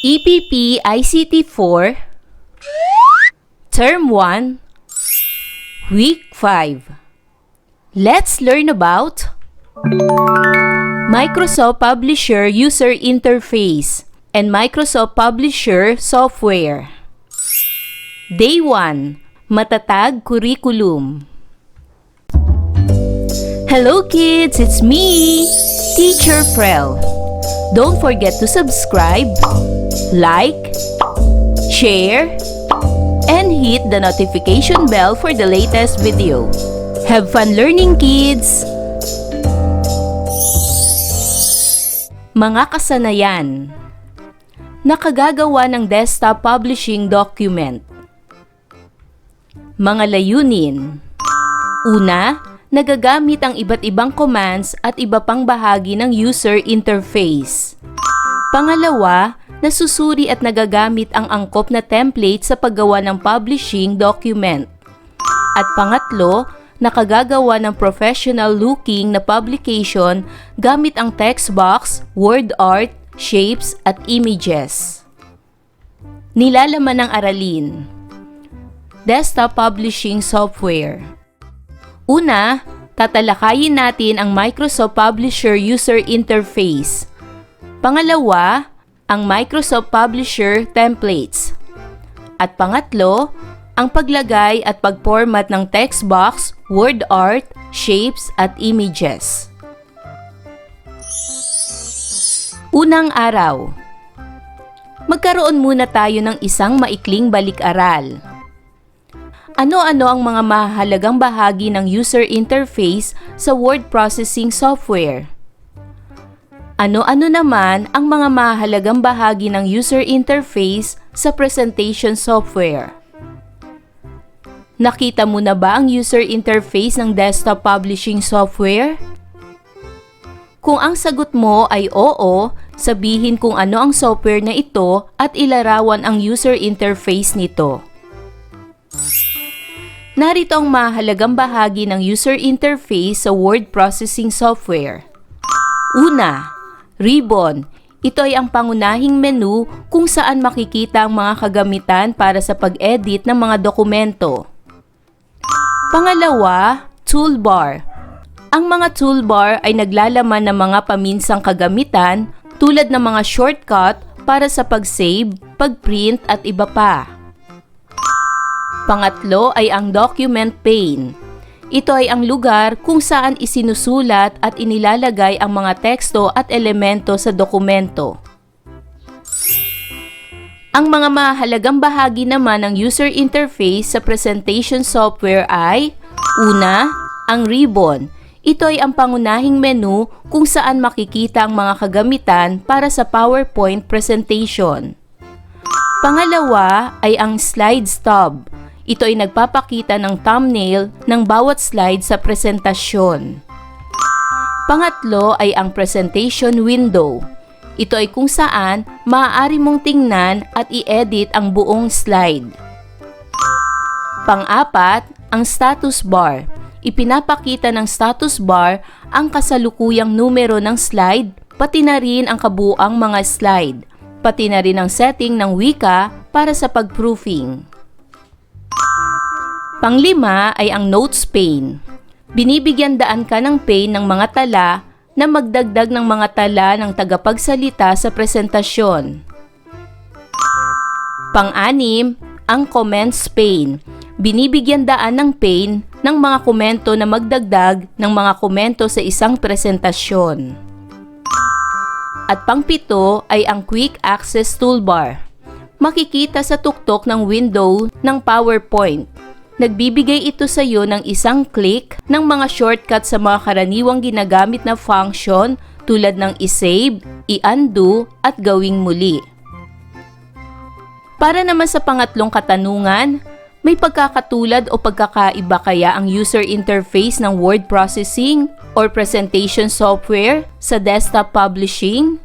EPP ICT 4, Term 1, Week 5. Let's learn about Microsoft Publisher User Interface and Microsoft Publisher Software. Day 1, Matatag Curriculum. Hello kids, it's me, Teacher Frel. Don't forget to subscribe, like, share, and hit the notification bell for the latest video. Have fun learning, kids! Mga kasanayan. Nakagagawa ng desktop publishing document. Mga layunin. Una, nagagamit ang iba't ibang commands at iba pang bahagi ng user interface. Pangalawa, nasusuri at nagagamit ang angkop na template sa paggawa ng publishing document. At pangatlo, nakagagawa ng professional-looking na publication gamit ang text box, word art, shapes, at images. Nilalaman ng aralin. Desktop Publishing Software. Una, tatalakayin natin ang Microsoft Publisher User Interface. Pangalawa, ang Microsoft Publisher Templates. At pangatlo, ang paglagay at pag-format ng text box, word art, shapes, at images. Unang araw. Magkaroon muna tayo ng isang maikling balik-aral. Ano-ano ang mga mahalagang bahagi ng user interface sa word processing software? Ano-ano naman ang mga mahalagang bahagi ng user interface sa presentation software? Nakita mo na ba ang user interface ng desktop publishing software? Kung ang sagot mo ay oo, sabihin kung ano ang software na ito at ilarawan ang user interface nito. Narito ang mahalagang bahagi ng user interface sa word processing software. Una, ribbon. Ito ay ang pangunahing menu kung saan makikita ang mga kagamitan para sa pag-edit ng mga dokumento. Pangalawa, toolbar. Ang mga toolbar ay naglalaman ng mga paminsang kagamitan tulad ng mga shortcut para sa pag-save, pag-print at iba pa. Pangatlo ay ang document pane. Ito ay ang lugar kung saan isinusulat at inilalagay ang mga teksto at elemento sa dokumento. Ang mga mahalagang bahagi naman ng user interface sa presentation software ay: una, ang ribbon. Ito ay ang pangunahing menu kung saan makikita ang mga kagamitan para sa PowerPoint presentation. Pangalawa ay ang slide stub. Ito ay nagpapakita ng thumbnail ng bawat slide sa presentasyon. Pangatlo ay ang presentation window. Ito ay kung saan maaari mong tingnan at i-edit ang buong slide. Pang-apat, ang status bar. Ipinapakita ng status bar ang kasalukuyang numero ng slide, pati na rin ang kabuuang mga slide, pati na rin ang setting ng wika para sa pag-proofing. Panglima ay ang notes pane. Binibigyan daan ka ng pane ng mga tala na magdagdag ng mga tala ng tagapagsalita sa presentasyon. Pang-anim, ang comments pane. Binibigyan daan ng pane ng mga komento na magdagdag ng mga komento sa isang presentasyon. At pang-pito ay ang quick access toolbar. Makikita sa tuktok ng window ng PowerPoint. Nagbibigay ito sa iyo ng isang click ng mga shortcut sa mga karaniwang ginagamit na function tulad ng i-save, i-undo, at gawing muli. Para naman sa pangatlong katanungan, may pagkakatulad o pagkakaiba kaya ang user interface ng word processing or presentation software sa desktop publishing?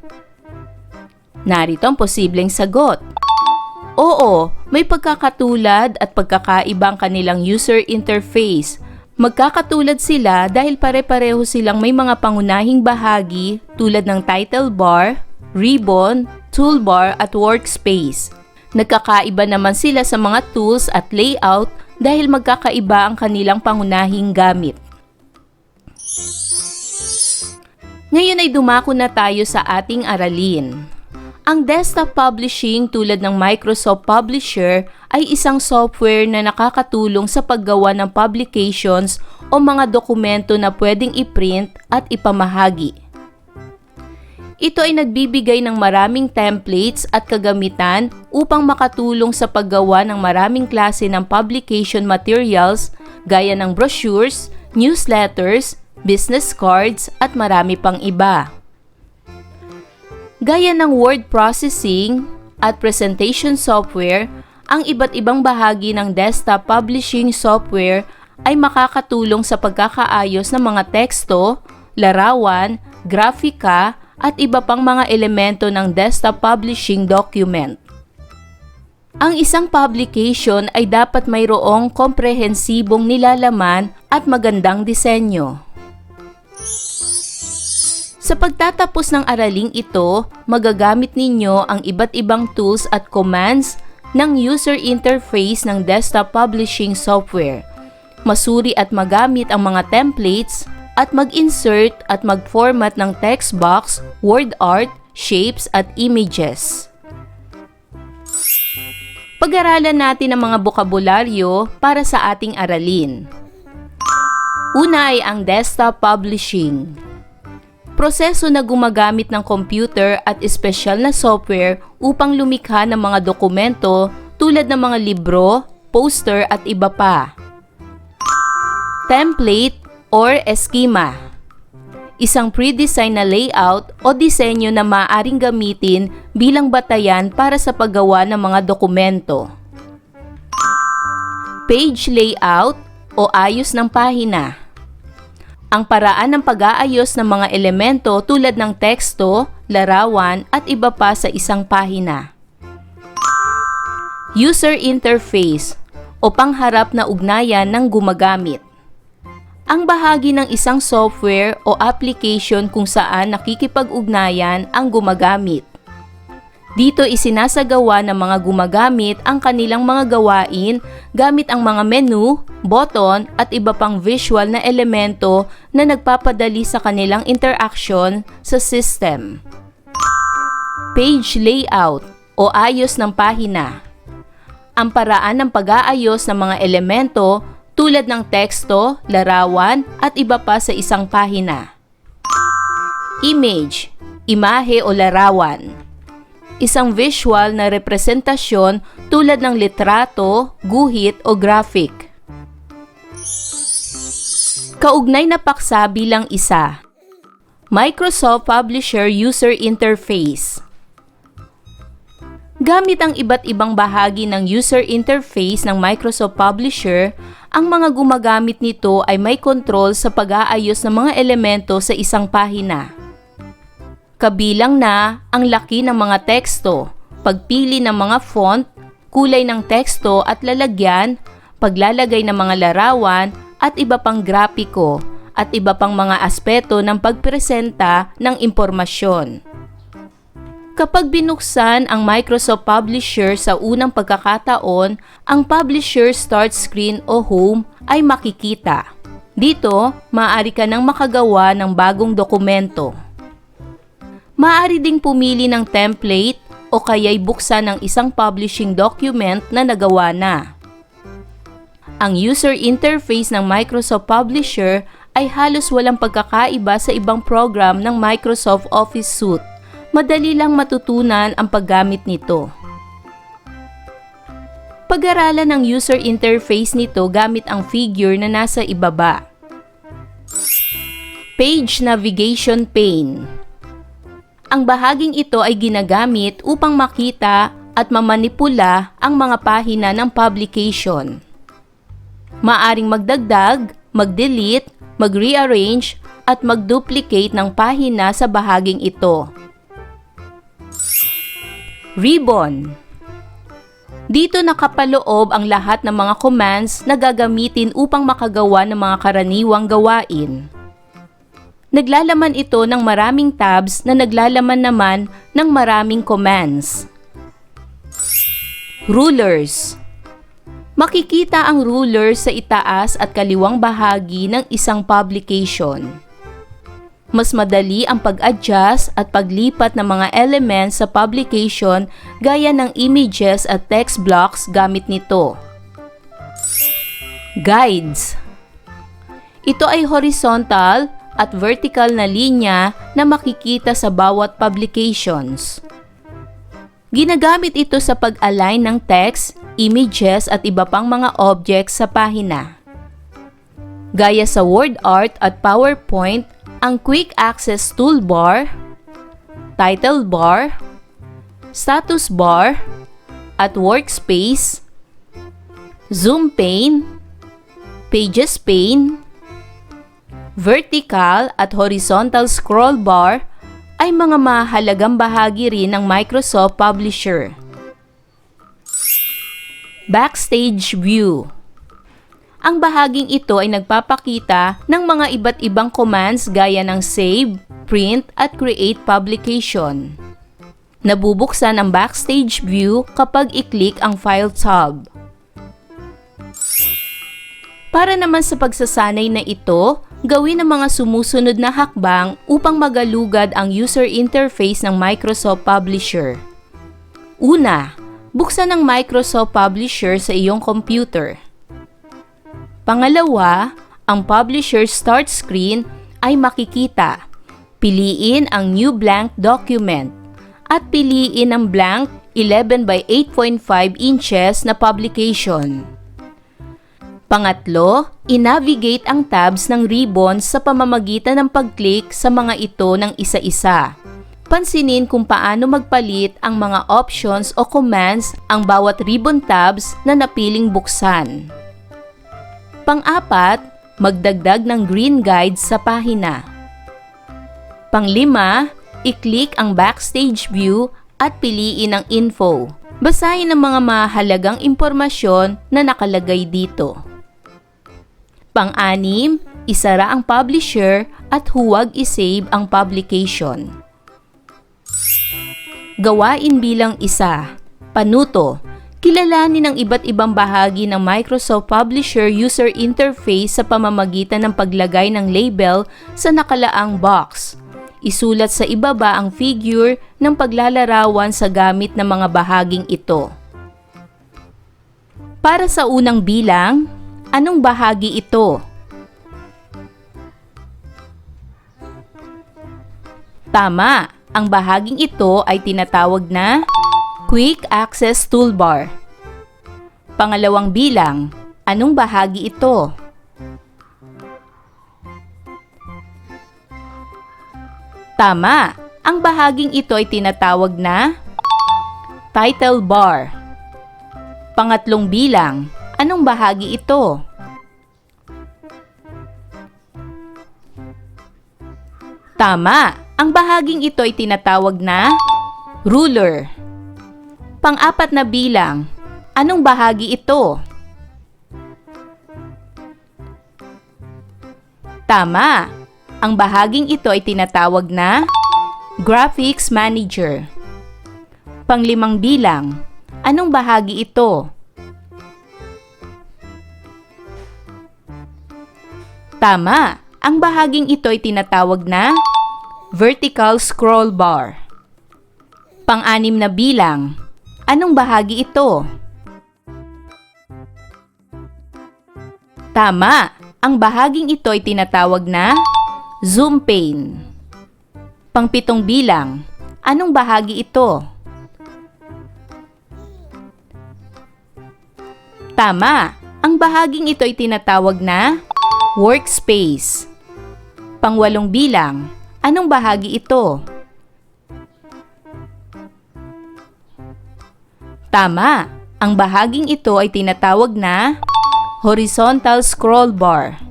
Narito ang posibleng sagot. Oo, may pagkakatulad at pagkakaibang kanilang user interface. Magkakatulad sila dahil pare-pareho silang may mga pangunahing bahagi tulad ng title bar, ribbon, toolbar at workspace. Nagkakaiba naman sila sa mga tools at layout dahil magkakaiba ang kanilang pangunahing gamit. Ngayon ay dumako na tayo sa ating aralin. Ang desktop publishing tulad ng Microsoft Publisher ay isang software na nakakatulong sa paggawa ng publications o mga dokumento na pwedeng i-print at ipamahagi. Ito ay nagbibigay ng maraming templates at kagamitan upang makatulong sa paggawa ng maraming klase ng publication materials gaya ng brochures, newsletters, business cards at marami pang iba. Gaya ng word processing at presentation software, ang iba't ibang bahagi ng desktop publishing software ay makakatulong sa pagkakaayos ng mga teksto, larawan, grafika, at iba pang mga elemento ng desktop publishing document. Ang isang publication ay dapat mayroong komprehensibong nilalaman at magandang disenyo. Sa pagtatapos ng araling ito, magagamit ninyo ang iba't ibang tools at commands ng user interface ng desktop publishing software. Masuri at magamit ang mga templates at mag-insert at mag-format ng text box, word art, shapes at images. Pag-aralan natin ang mga bokabularyo para sa ating aralin. Una ay ang desktop publishing. Proseso na gumagamit ng computer at espesyal na software upang lumikha ng mga dokumento tulad ng mga libro, poster at iba pa. Template or eskema. Isang pre-design na layout o disenyo na maaaring gamitin bilang batayan para sa paggawa ng mga dokumento. Page layout o ayos ng pahina. Ang paraan ng pag-aayos ng mga elemento tulad ng teksto, larawan at iba pa sa isang pahina. User interface o pangharap na ugnayan ng gumagamit. Ang bahagi ng isang software o application kung saan nakikipag-ugnayan ang gumagamit. Dito isinasagawa ng mga gumagamit ang kanilang mga gawain gamit ang mga menu, button at iba pang visual na elemento na nagpapadali sa kanilang interaction sa system. Page layout o ayos ng pahina. Ang paraan ng pag-aayos ng mga elemento tulad ng teksto, larawan at iba pa sa isang pahina. Image, imahe o larawan. Isang visual na representasyon tulad ng litrato, guhit o graphic. Kaugnay na paksa bilang isa. Microsoft Publisher User Interface. Gamit ang iba't ibang bahagi ng user interface ng Microsoft Publisher, ang mga gumagamit nito ay may kontrol sa pag-aayos ng mga elemento sa isang pahina. Kabilang na ang laki ng mga teksto, pagpili ng mga font, kulay ng teksto at lalagyan, paglalagay ng mga larawan at iba pang grapiko at iba pang mga aspeto ng pagpresenta ng impormasyon. Kapag binuksan ang Microsoft Publisher sa unang pagkakataon, ang Publisher Start Screen o Home ay makikita. Dito, maaari ka nang makagawa ng bagong dokumento. Maaari ding pumili ng template o kaya'y buksan ng isang publishing document na nagawa na. Ang user interface ng Microsoft Publisher ay halos walang pagkakaiba sa ibang program ng Microsoft Office Suite. Madali lang matutunan ang paggamit nito. Pag-aralan ang user interface nito gamit ang figure na nasa ibaba. Page Navigation Pane. Ang bahaging ito ay ginagamit upang makita at mamanipula ang mga pahina ng publication. Maaring magdagdag, mag-delete, mag-rearrange at mag-duplicate ng pahina sa bahaging ito. Ribbon. Dito nakapaloob ang lahat ng mga commands na gagamitin upang makagawa ng mga karaniwang gawain. Naglalaman ito ng maraming tabs na naglalaman naman ng maraming commands. Rulers. Makikita ang ruler sa itaas at kaliwang bahagi ng isang publication. Mas madali ang pag-adjust at paglipat ng mga elements sa publication gaya ng images at text blocks gamit nito. Guides. Ito ay horizontal at vertical na linya na makikita sa bawat publications. Ginagamit ito sa pag-align ng text, images at iba pang mga objects sa pahina. Gaya sa WordArt at PowerPoint, ang Quick Access Toolbar, Title Bar, Status Bar, at Workspace, Zoom Pane, Pages Pane, vertical at horizontal scroll bar ay mga mahalagang bahagi rin ng Microsoft Publisher. Backstage View. Ang bahaging ito ay nagpapakita ng mga iba't ibang commands gaya ng save, print at create publication. Nabubuksan ang Backstage View kapag i-click ang File tab. Para naman sa pagsasanay na ito, gawin ang mga sumusunod na hakbang upang magalugad ang user interface ng Microsoft Publisher. Una, buksan ang Microsoft Publisher sa iyong computer. Pangalawa, ang Publisher Start Screen ay makikita. Piliin ang New Blank Document at piliin ang blank 11 by 8.5 inches na publication. Pangatlo, i-navigate ang tabs ng ribbons sa pamamagitan ng pag-click sa mga ito ng isa-isa. Pansinin kung paano magpalit ang mga options o commands ang bawat ribbon tabs na napiling buksan. Pang-apat, magdagdag ng green guides sa pahina. Pang-lima, i-click ang Backstage View at piliin ang info. Basahin ang mga mahalagang impormasyon na nakalagay dito. Pang-anim, isara ang publisher at huwag isave ang publication. Gawain bilang isa. Panuto. Kilalanin ang iba't ibang bahagi ng Microsoft Publisher user interface sa pamamagitan ng paglagay ng label sa nakalaang box. Isulat sa ibaba ang figure ng paglalarawan sa gamit ng mga bahaging ito. Para sa unang bilang, anong bahagi ito? Tama, ang bahaging ito ay tinatawag na Quick Access Toolbar. Pangalawang bilang, anong bahagi ito? Tama, ang bahaging ito ay tinatawag na Title Bar. Pangatlong bilang, anong bahagi ito? Tama, ang bahaging ito ay tinatawag na Ruler. Pang-apat na bilang, anong bahagi ito? Tama, ang bahaging ito ay tinatawag na Graphics Manager. Pang-limang bilang, anong bahagi ito? Tama, ang bahaging ito ay tinatawag na Vertical Scroll Bar. Pang-anim na bilang, anong bahagi ito? Tama, ang bahaging ito ay tinatawag na Zoom Pane. Pang-pitong bilang, anong bahagi ito? Tama, ang bahaging ito ay tinatawag na Workspace. Pang-walong bilang, anong bahagi ito? Tama, ang bahaging ito ay tinatawag na Horizontal Scroll Bar.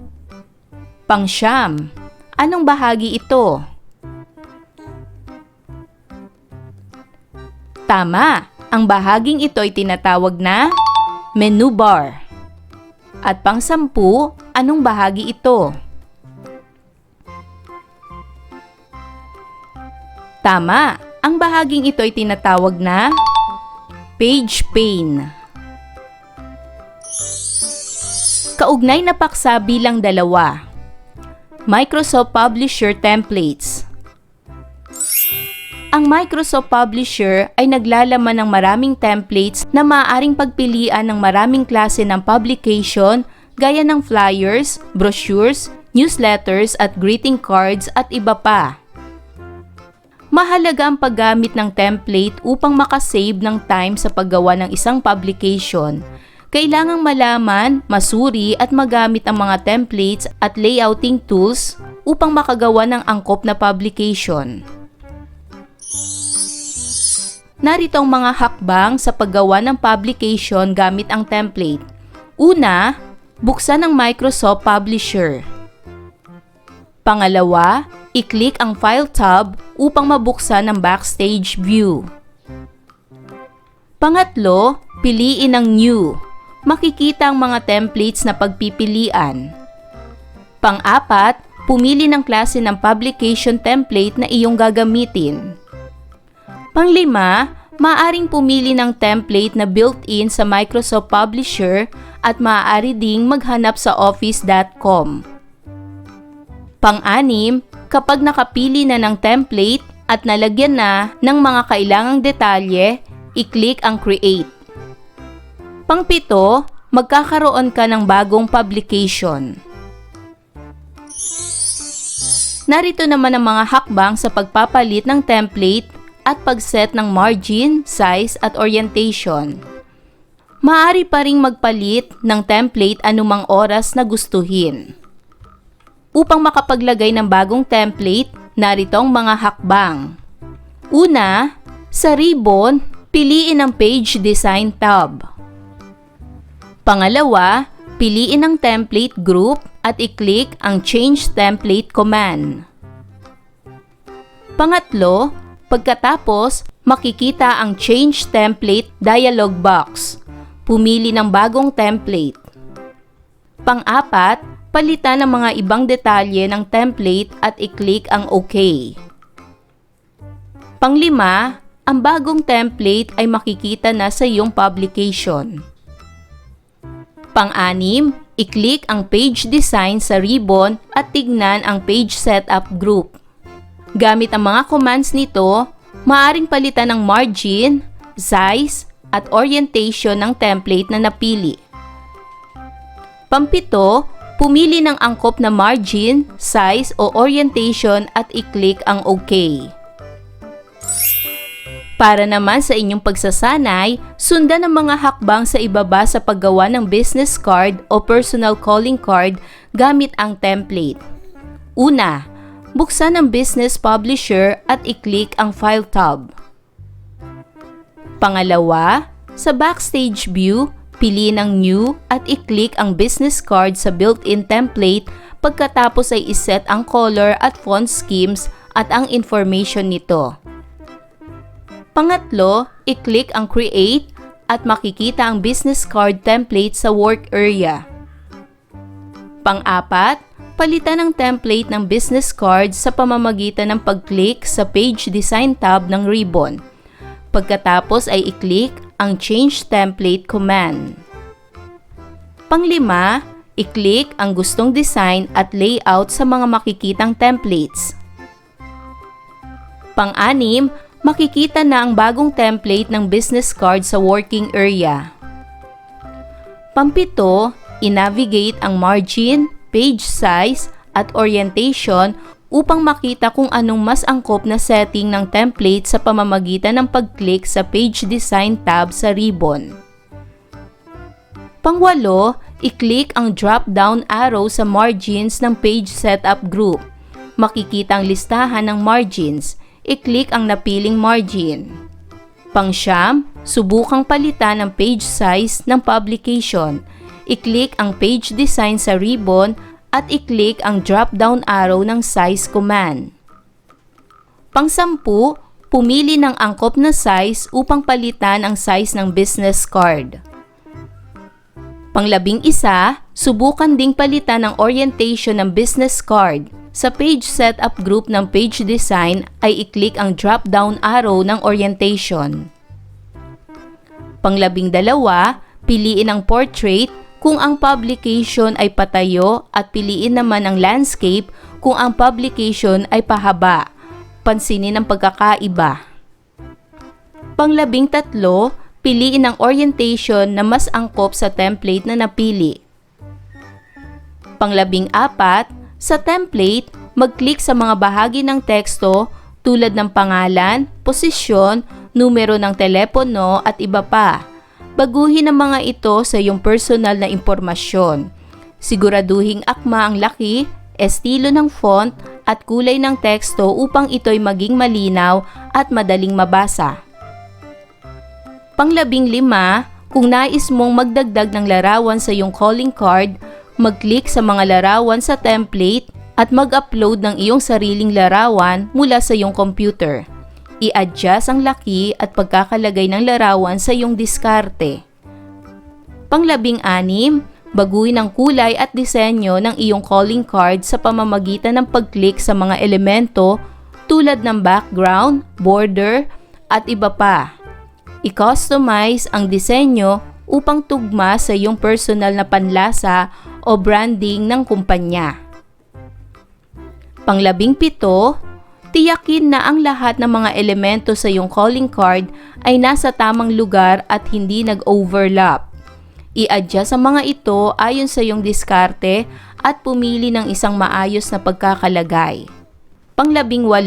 Pang-siyam, anong bahagi ito? Tama, ang bahaging ito ay tinatawag na Menu Bar. At pang-sampu, anong bahagi ito? Tama, ang bahaging ito ay tinatawag na page pane. Kaugnay na paksa bilang 2. Microsoft Publisher Templates. Ang Microsoft Publisher ay naglalaman ng maraming templates na maaaring pagpilian ng maraming klase ng publication gaya ng flyers, brochures, newsletters at greeting cards at iba pa. Mahalaga ang paggamit ng template upang makasave ng time sa paggawa ng isang publication. Kailangang malaman, masuri at magamit ang mga templates at layouting tools upang makagawa ng angkop na publication. Narito ang mga hakbang sa paggawa ng publication gamit ang template. Una, buksan ang Microsoft Publisher. Pangalawa, i-click ang File tab upang mabuksan ang Backstage view. Pangatlo, piliin ang New. Makikita ang mga templates na pagpipilian. Pang-apat, pumili ng klase ng publication template na iyong gagamitin. Pang-lima, maaaring pumili ng template na built-in sa Microsoft Publisher at maaari ding maghanap sa office.com. Pang-anim, kapag nakapili na ng template at nalagyan na ng mga kailangang detalye, i-click ang Create. Pang-pito, magkakaroon ka ng bagong publication. Narito naman ang mga hakbang sa pagpapalit ng template at pag-set ng margin, size at orientation. Maaari pa ring magpalit ng template anumang oras na gustuhin. Upang makapaglagay ng bagong template, narito ang mga hakbang. Una, sa ribbon, piliin ang Page Design tab. Pangalawa, piliin ang template group at i-click ang Change Template command. Pangatlo, pagkatapos, makikita ang Change Template dialog box. Pumili ng bagong template. Pang-apat, palitan ang mga ibang detalye ng template at i-click ang OK. Pang-lima, ang bagong template ay makikita na sa iyong publication. Pang-anim, i-click ang Page Design sa ribbon at tignan ang Page Setup group. Gamit ang mga commands nito, maaaring palitan ng margin, size, at orientation ng template na napili. Pampito, pumili ng angkop na margin, size o orientation at i-click ang OK. Para naman sa inyong pagsasanay, sundan ang mga hakbang sa ibaba sa paggawa ng business card o personal calling card gamit ang template. Una, buksan ang Business Publisher at i-click ang File tab. Pangalawa, sa Backstage view, piliin ang New at i-click ang business card sa built-in template pagkatapos ay iset ang color at font schemes at ang information nito. Pangatlo, i-click ang Create at makikita ang business card template sa work area. Pang-apat, palitan ang template ng business card sa pamamagitan ng pag-click sa Page Design tab ng ribbon. Pagkatapos ay i-click ang Change Template command. Pang-lima, i-click ang gustong design at layout sa mga makikitang templates. Pang-anim, makikita na ang bagong template ng business card sa working area. Pampito, i-navigate ang margin, page size, at orientation upang makita kung anong mas angkop na setting ng template sa pamamagitan ng pag-click sa Page Design tab sa ribbon. Pangwalo, i-click ang drop-down arrow sa margins ng Page Setup group. Makikita ang listahan ng margins. I-click ang napiling margin. Pang-siyam, subukang palitan ang page size ng publication. I-click ang Page Design sa ribbon at i-click ang drop-down arrow ng Size command. Pang-sampu, pumili ng angkop na size upang palitan ang size ng business card. Pang-11, subukan ding palitan ang orientation ng business card. Sa page setup group ng page design ay i-click ang drop-down arrow ng orientation. Pang-12, piliin ang portrait kung ang publication ay patayo at piliin naman ang landscape kung ang publication ay pahaba. Pansinin ang pagkakaiba. Pang-13, piliin ang orientation na mas angkop sa template na napili. Pang-14, sa template, mag-click sa mga bahagi ng teksto tulad ng pangalan, posisyon, numero ng telepono at iba pa. Baguhin ang mga ito sa iyong personal na impormasyon. Siguraduhing akma ang laki, estilo ng font at kulay ng teksto upang ito'y maging malinaw at madaling mabasa. Pang-15, kung nais mong magdagdag ng larawan sa iyong calling card, mag-click sa mga larawan sa template at mag-upload ng iyong sariling larawan mula sa iyong computer. I-adjust ang laki at pagkakalagay ng larawan sa iyong diskarte. Pang-16, baguhin ang kulay at disenyo ng iyong calling card sa pamamagitan ng pag-click sa mga elemento tulad ng background, border, at iba pa. I-customize ang disenyo upang tugma sa iyong personal na panlasa o branding ng kumpanya. Pang-17, tiyakin na ang lahat ng mga elemento sa iyong calling card ay nasa tamang lugar at hindi nag-overlap. I-adjust ang mga ito ayon sa iyong diskarte at pumili ng isang maayos na pagkakalagay. Pang-18,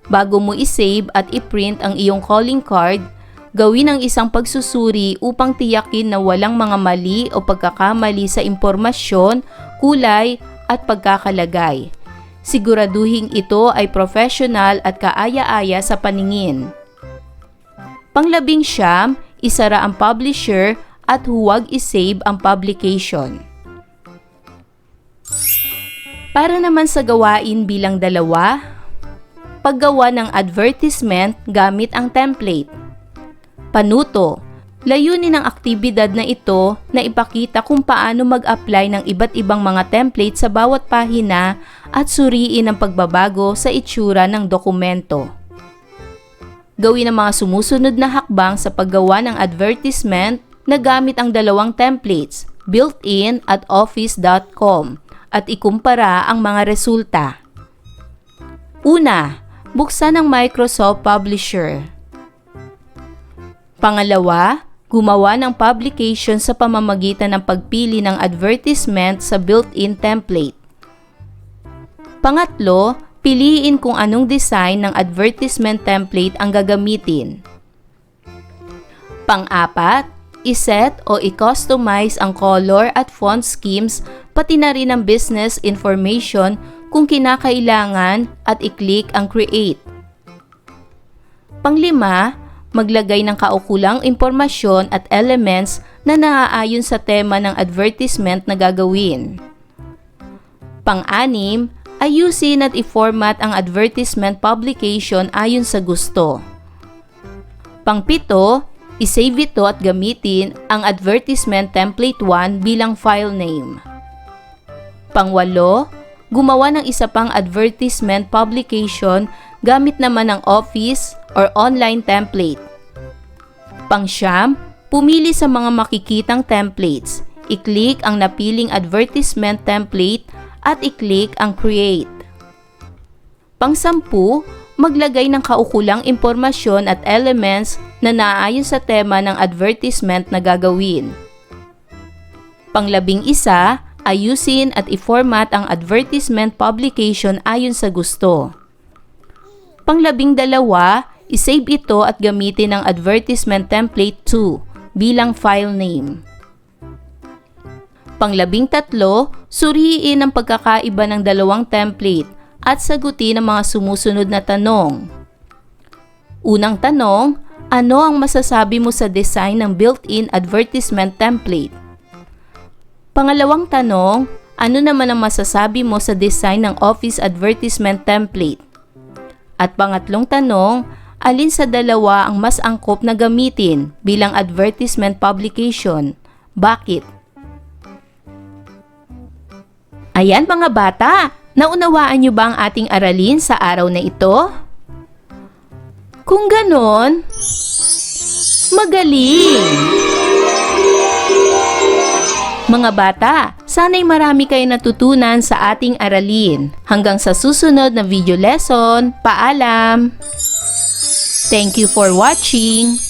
bago mo i-save at i-print ang iyong calling card, gawin ang isang pagsusuri upang tiyakin na walang mga mali o pagkakamali sa impormasyon, kulay at pagkakalagay. Siguraduhin ito ay professional at kaaya-aya sa paningin. Pang-19, isara ang publisher at huwag isave ang publication. Para naman sa gawain bilang 2, paggawa ng advertisement gamit ang template. Panuto, layunin ng aktibidad na ito na ipakita kung paano mag-apply ng iba't ibang mga template sa bawat pahina at suriin ang pagbabago sa itsura ng dokumento. Gawin ang mga sumusunod na hakbang sa paggawa ng advertisement na gamit ang 2 templates, built-in at office.com, at ikumpara ang mga resulta. Una, buksan ang Microsoft Publisher. Pangalawa, gumawa ng publication sa pamamagitan ng pagpili ng advertisement sa built-in template. Pangatlo, piliin kung anong design ng advertisement template ang gagamitin. Pang-apat, iset o i-customize ang color at font schemes pati na rin ang business information kung kinakailangan at i-click ang create. Pang-lima, maglagay ng kaukulang impormasyon at elements na naaayon sa tema ng advertisement na gagawin. Pang-anim, ayusin at i-format ang advertisement publication ayon sa gusto. Pang-pito, isave ito at gamitin ang advertisement template 1 bilang file name. Pang-walo, gumawa ng isa pang advertisement publication gamit naman ng Office or online template. Pang-siyam, pumili sa mga makikitang templates. I-click ang napiling advertisement template at i-click ang create. Pang-sampu, maglagay ng kaukulang impormasyon at elements na naaayon sa tema ng advertisement na gagawin. Pang-11, ayusin at i-format ang advertisement publication ayon sa gusto. Pang-12, isave ito at gamitin ang advertisement template 2 bilang file name. Pang-13, suriin ang pagkakaiba ng 2 template at sagutin ang mga sumusunod na tanong. Unang tanong, ano ang masasabi mo sa design ng built-in advertisement template? Pangalawang tanong, ano naman ang masasabi mo sa design ng Office advertisement template? At pangatlong tanong, alin sa dalawa ang mas angkop na gamitin bilang advertisement publication? Bakit? Ayan mga bata, Naunawaan niyo ba ang ating aralin sa araw na ito? Kung ganon, magaling! Mga bata, sana'y marami kayo natutunan sa ating aralin. Hanggang sa susunod na video lesson, paalam! Thank you for watching!